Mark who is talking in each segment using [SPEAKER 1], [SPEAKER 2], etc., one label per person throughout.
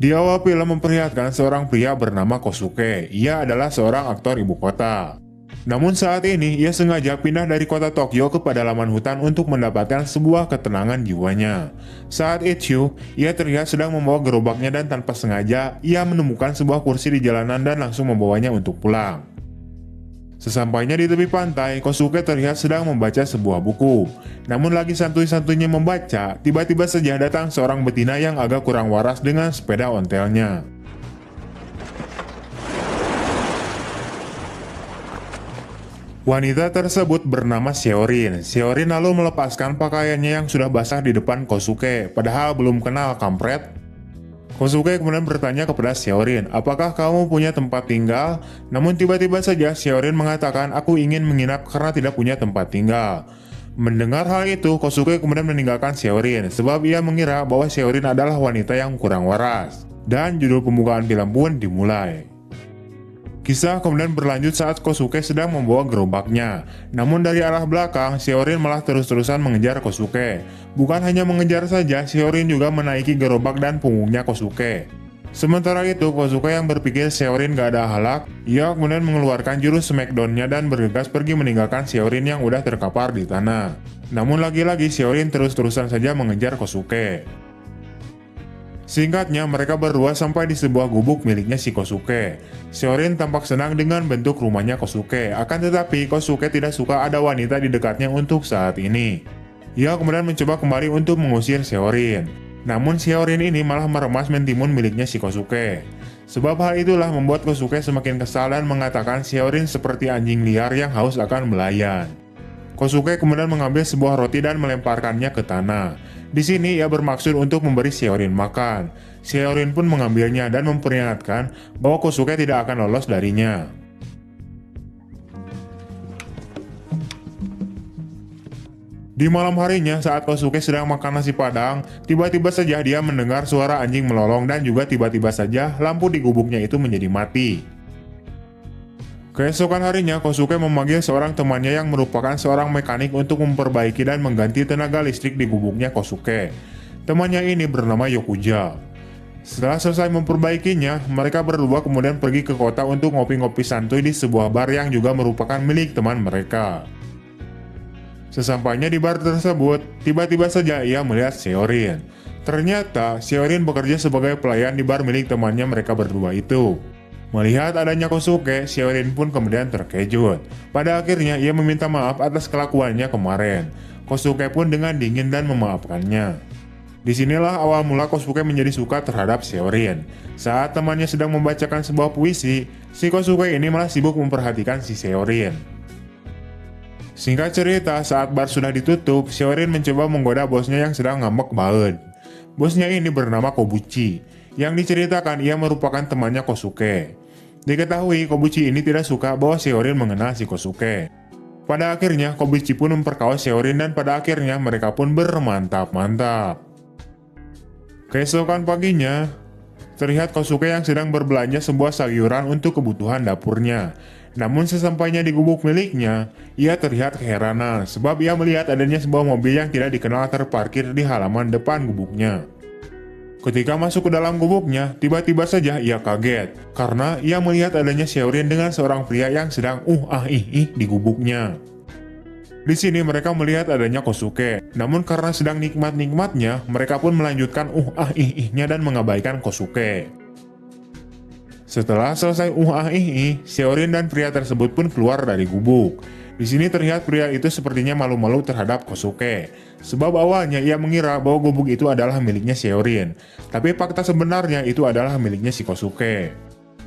[SPEAKER 1] Di awal film memperlihatkan seorang pria bernama Kosuke. Ia adalah seorang aktor ibu kota. Namun saat ini ia sengaja pindah dari kota Tokyo ke pedalaman hutan untuk mendapatkan sebuah ketenangan jiwanya. Saat itu, ia terlihat sedang membawa gerobaknya dan tanpa sengaja ia menemukan sebuah kursi di jalanan dan langsung membawanya untuk pulang. Sesampainya di tepi pantai, Kosuke terlihat sedang membaca sebuah buku. Namun lagi santuy-santuйnya membaca, tiba-tiba saja datang seorang betina yang agak kurang waras dengan sepeda ontelnya. Wanita tersebut bernama Seorin. Seorin lalu melepaskan pakaiannya yang sudah basah di depan Kosuke, padahal belum kenal kampret. Kosuke kemudian bertanya kepada Seorin, apakah kamu punya tempat tinggal? Namun tiba-tiba saja Seorin mengatakan, aku ingin menginap karena tidak punya tempat tinggal. Mendengar hal itu, Kosuke kemudian meninggalkan Seorin, sebab ia mengira bahwa Seorin adalah wanita yang kurang waras. Dan judul pembukaan film pun dimulai. Kisah kemudian berlanjut saat Kosuke sedang membawa gerobaknya. Namun dari arah belakang, Seorin malah terus-terusan mengejar Kosuke. Bukan hanya mengejar saja, Seorin juga menaiki gerobak dan punggungnya Kosuke. Sementara itu, Kosuke yang berpikir Seorin gak ada halak, ia kemudian mengeluarkan jurus smackdown-nya dan bergegas pergi meninggalkan Seorin yang udah terkapar di tanah. Namun lagi-lagi Seorin terus-terusan saja mengejar Kosuke. Singkatnya, mereka berdua sampai di sebuah gubuk miliknya si Kosuke. Seorin tampak senang dengan bentuk rumahnya Kosuke, akan tetapi Kosuke tidak suka ada wanita di dekatnya untuk saat ini. Ia kemudian mencoba kembali untuk mengusir Seorin. Namun Seorin ini malah meremas mentimun miliknya si Kosuke. Sebab hal itulah membuat Kosuke semakin kesal dan mengatakan Seorin seperti anjing liar yang haus akan belayan. Kosuke kemudian mengambil sebuah roti dan melemparkannya ke tanah. Di sini ia bermaksud untuk memberi Seorin makan. Seorin pun mengambilnya dan memperingatkan bahwa Kosuke tidak akan lolos darinya. Di malam harinya saat Kosuke sedang makan nasi padang, tiba-tiba saja dia mendengar suara anjing melolong dan juga tiba-tiba saja lampu di gubuknya itu menjadi mati. Keesokan harinya, Kosuke memanggil seorang temannya yang merupakan seorang mekanik untuk memperbaiki dan mengganti tenaga listrik di gubuknya Kosuke. Temannya ini bernama Yokuja. Setelah selesai memperbaikinya, mereka berdua kemudian pergi ke kota untuk ngopi-ngopi santuy di sebuah bar yang juga merupakan milik teman mereka. Sesampainya di bar tersebut, tiba-tiba saja ia melihat Seorin. Ternyata, Seorin bekerja sebagai pelayan di bar milik temannya mereka berdua itu. Melihat adanya Kosuke, Seorin pun kemudian terkejut. Pada akhirnya ia meminta maaf atas kelakuannya kemarin. Kosuke pun dengan dingin dan memaafkannya. Disinilah awal mula Kosuke menjadi suka terhadap Seorin. Saat temannya sedang membacakan sebuah puisi, si Kosuke ini malah sibuk memperhatikan si Seorin. Singkat cerita, saat bar sudah ditutup, Seorin mencoba menggoda bosnya yang sedang ngambek banget. Bosnya ini bernama Kobuchi. Yang diceritakan ia merupakan temannya Kosuke. Diketahui Kobuchi ini tidak suka bahwa Seorin mengenal si Kosuke. Pada akhirnya Kobuchi pun memperkaos Seorin dan pada akhirnya mereka pun bermantap-mantap. Keesokan paginya, terlihat Kosuke yang sedang berbelanja sebuah sayuran untuk kebutuhan dapurnya. Namun sesampainya di gubuk miliknya, ia terlihat keheranan sebab ia melihat adanya sebuah mobil yang tidak dikenal terparkir di halaman depan gubuknya. Ketika masuk ke dalam gubuknya, tiba-tiba saja ia kaget karena ia melihat adanya Seorin dengan seorang pria yang sedang di gubuknya. Di sini mereka melihat adanya Kosuke, namun karena sedang nikmat-nikmatnya, mereka pun melanjutkan nya dan mengabaikan Kosuke. Setelah selesai Seorin dan pria tersebut pun keluar dari gubuk. Di sini terlihat pria itu sepertinya malu-malu terhadap Kosuke. Sebab awalnya ia mengira bahwa gubuk itu adalah miliknya Seorin. Tapi fakta sebenarnya itu adalah miliknya si Kosuke.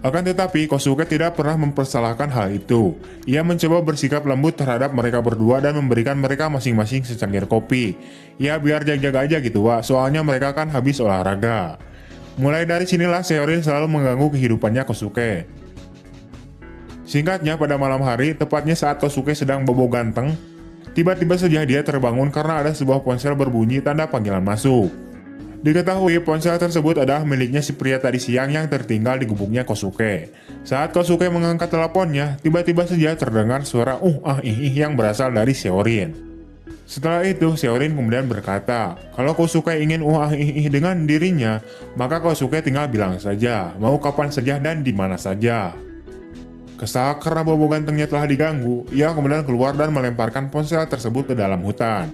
[SPEAKER 1] Akan tetapi Kosuke tidak pernah mempersalahkan hal itu. Ia mencoba bersikap lembut terhadap mereka berdua dan memberikan mereka masing-masing secangkir kopi. Ya biar jaga-jaga aja gitu Wak, soalnya mereka kan habis olahraga. Mulai dari sinilah Seorin selalu mengganggu kehidupannya Kosuke. Singkatnya, pada malam hari, tepatnya saat Kosuke sedang bobo ganteng, tiba-tiba saja dia terbangun karena ada sebuah ponsel berbunyi tanda panggilan masuk. Diketahui ponsel tersebut adalah miliknya si pria tadi siang yang tertinggal di gubuknya Kosuke. Saat Kosuke mengangkat teleponnya, tiba-tiba saja terdengar suara yang berasal dari Seorin. Setelah itu, Seorin kemudian berkata, kalau Kosuke ingin dengan dirinya, maka Kosuke tinggal bilang saja, mau kapan saja dan di mana saja. Kesal karena bobo gantengnya telah diganggu, ia kemudian keluar dan melemparkan ponsel tersebut ke dalam hutan.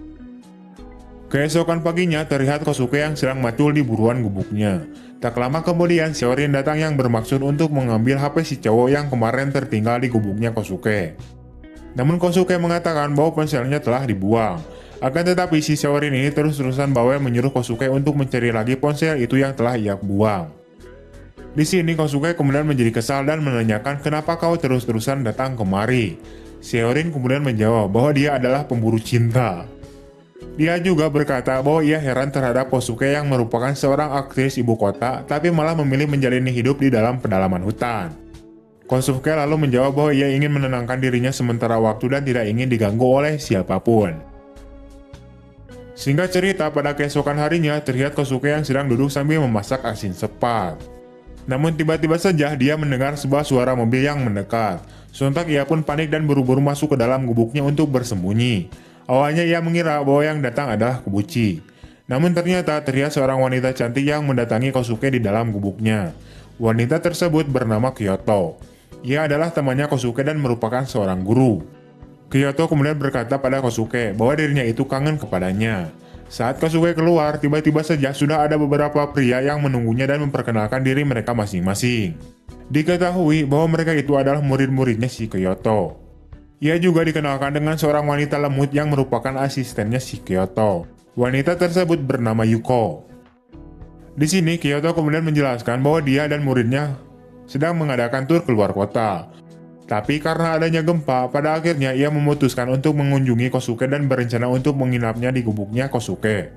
[SPEAKER 1] Keesokan paginya terlihat Kosuke yang sedang macul di buruan gubuknya. Tak lama kemudian Seorin datang yang bermaksud untuk mengambil HP si cowok yang kemarin tertinggal di gubuknya Kosuke. Namun Kosuke mengatakan bahwa ponselnya telah dibuang. Akan tetapi si Seorin ini terus-terusan bawel menyuruh Kosuke untuk mencari lagi ponsel itu yang telah ia buang. Di sini Kosuke kemudian menjadi kesal dan menanyakan kenapa kau terus-terusan datang kemari. Seorin kemudian menjawab bahwa dia adalah pemburu cinta. Dia juga berkata bahwa ia heran terhadap Kosuke yang merupakan seorang aktris ibu kota, tapi malah memilih menjalani hidup di dalam pedalaman hutan. Kosuke lalu menjawab bahwa ia ingin menenangkan dirinya sementara waktu dan tidak ingin diganggu oleh siapapun. Singkat cerita, pada keesokan harinya terlihat Kosuke yang sedang duduk sambil memasak asin sepat. Namun tiba-tiba saja dia mendengar sebuah suara mobil yang mendekat. Sontak ia pun panik dan buru-buru masuk ke dalam gubuknya untuk bersembunyi. Awalnya ia mengira bahwa yang datang adalah Kobuchi. Namun ternyata terlihat seorang wanita cantik yang mendatangi Kosuke di dalam gubuknya. Wanita tersebut bernama Kyoto. Ia adalah temannya Kosuke dan merupakan seorang guru. Kyoto kemudian berkata pada Kosuke bahwa dirinya itu kangen kepadanya. Saat Kosuke keluar, tiba-tiba saja sudah ada beberapa pria yang menunggunya dan memperkenalkan diri mereka masing-masing. Diketahui bahwa mereka itu adalah murid-muridnya si Kyoto. Ia juga dikenalkan dengan seorang wanita lemut yang merupakan asistennya si Kyoto. Wanita tersebut bernama Yuko. Di sini Kyoto kemudian menjelaskan bahwa dia dan muridnya sedang mengadakan tur keluar kota. Tapi karena adanya gempa, pada akhirnya ia memutuskan untuk mengunjungi Kosuke dan berencana untuk menginapnya di gubuknya Kosuke.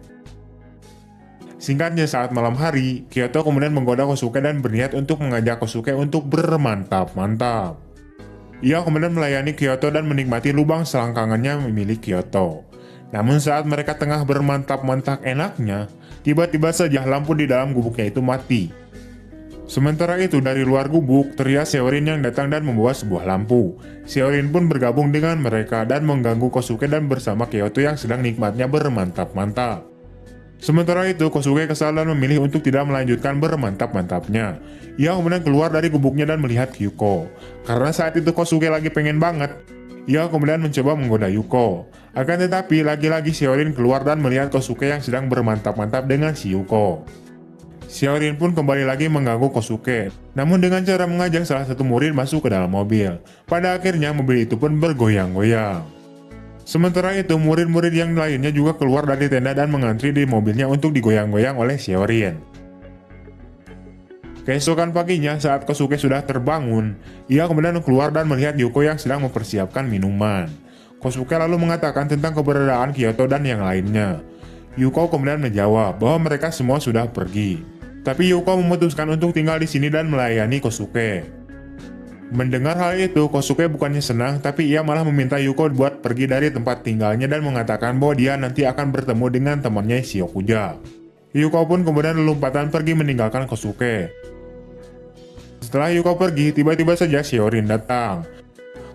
[SPEAKER 1] Singkatnya, saat malam hari, Kyoto kemudian menggoda Kosuke dan berniat untuk mengajak Kosuke untuk bermantap-mantap. Ia kemudian melayani Kyoto dan menikmati lubang selangkangannya milik Kyoto. Namun saat mereka tengah bermantap-mantap enaknya, tiba-tiba saja lampu di dalam gubuknya itu mati. Sementara itu dari luar gubuk, terlihat Seorin yang datang dan membawa sebuah lampu. Seorin pun bergabung dengan mereka dan mengganggu Kosuke dan bersama Kyoto yang sedang nikmatnya bermantap-mantap. Sementara itu, Kosuke kesal dan memilih untuk tidak melanjutkan bermantap-mantapnya. Ia kemudian keluar dari gubuknya dan melihat Yuko. Karena saat itu Kosuke lagi pengen banget, ia kemudian mencoba menggoda Yuko. Akan tetapi, lagi-lagi Seorin keluar dan melihat Kosuke yang sedang bermantap-mantap dengan si Yuko. Seorin pun kembali lagi mengganggu Kosuke, namun dengan cara mengajak salah satu murid masuk ke dalam mobil. Pada akhirnya, mobil itu pun bergoyang-goyang. Sementara itu, murid-murid yang lainnya juga keluar dari tenda dan mengantri di mobilnya untuk digoyang-goyang oleh Seorin. Keesokan paginya, saat Kosuke sudah terbangun, ia kemudian keluar dan melihat Yuko yang sedang mempersiapkan minuman. Kosuke lalu mengatakan tentang keberadaan Kyoto dan yang lainnya. Yuko kemudian menjawab bahwa mereka semua sudah pergi. Tapi Yuko memutuskan untuk tinggal di sini dan melayani Kosuke. Mendengar hal itu, Kosuke bukannya senang, tapi ia malah meminta Yuko buat pergi dari tempat tinggalnya dan mengatakan bahwa dia nanti akan bertemu dengan temannya Shiokuja. Yuko pun kemudian lompatan pergi meninggalkan Kosuke. Setelah Yuko pergi, tiba-tiba saja Seorin datang.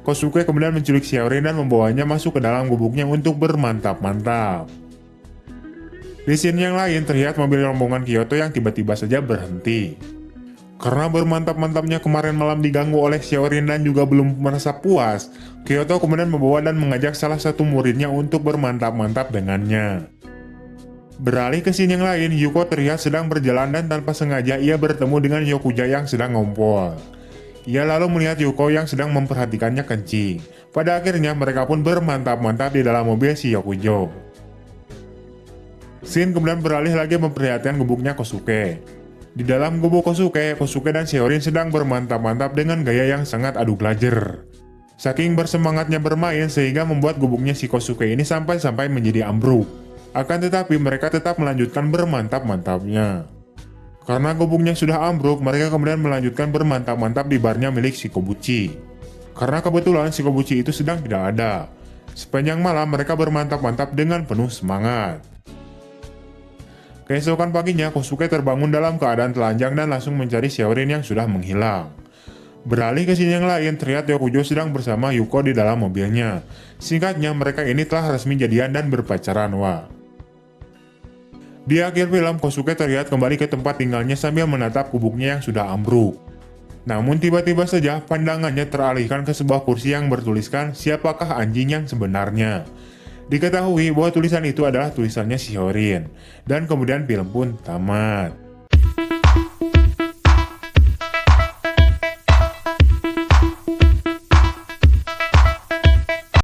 [SPEAKER 1] Kosuke kemudian menculik Seorin dan membawanya masuk ke dalam gubuknya untuk bermantap-mantap. Di scene yang lain terlihat mobil rombongan Kyoto yang tiba-tiba saja berhenti. Karena bermantap-mantapnya kemarin malam diganggu oleh Seorin dan juga belum merasa puas, Kyoto kemudian membawa dan mengajak salah satu muridnya untuk bermantap-mantap dengannya. Beralih ke scene yang lain, Yuko terlihat sedang berjalan dan tanpa sengaja ia bertemu dengan Yokuja yang sedang ngompol. Ia lalu melihat Yuko yang sedang memperhatikannya kencing. Pada akhirnya mereka pun bermantap-mantap di dalam mobil si Yokujo. Scene kemudian beralih lagi memperlihatkan gubuknya Kosuke. Di dalam gubuk Kosuke, Kosuke dan Seorin sedang bermantap-mantap dengan gaya yang sangat adu glajer. Saking bersemangatnya bermain sehingga membuat gubuknya si Kosuke ini sampai-sampai menjadi ambruk. Akan tetapi mereka tetap melanjutkan bermantap-mantapnya. Karena gubuknya sudah ambruk, mereka kemudian melanjutkan bermantap-mantap di barnya milik si Kobuchi. Karena kebetulan si Kobuchi itu sedang tidak ada. Sepanjang malam mereka bermantap-mantap dengan penuh semangat. Keesokan paginya, Kosuke terbangun dalam keadaan telanjang dan langsung mencari Xiaorin yang sudah menghilang. Beralih ke sini yang lain, terlihat Yokujo sedang bersama Yuko di dalam mobilnya. Singkatnya, mereka ini telah resmi jadian dan berpacaran. Wah. Di akhir film, Kosuke terlihat kembali ke tempat tinggalnya sambil menatap gubuknya yang sudah ambruk. Namun tiba-tiba saja pandangannya teralihkan ke sebuah kursi yang bertuliskan "Siapakah anjing yang sebenarnya?". Diketahui bahwa tulisan itu adalah tulisannya Shihorin, dan kemudian film pun tamat.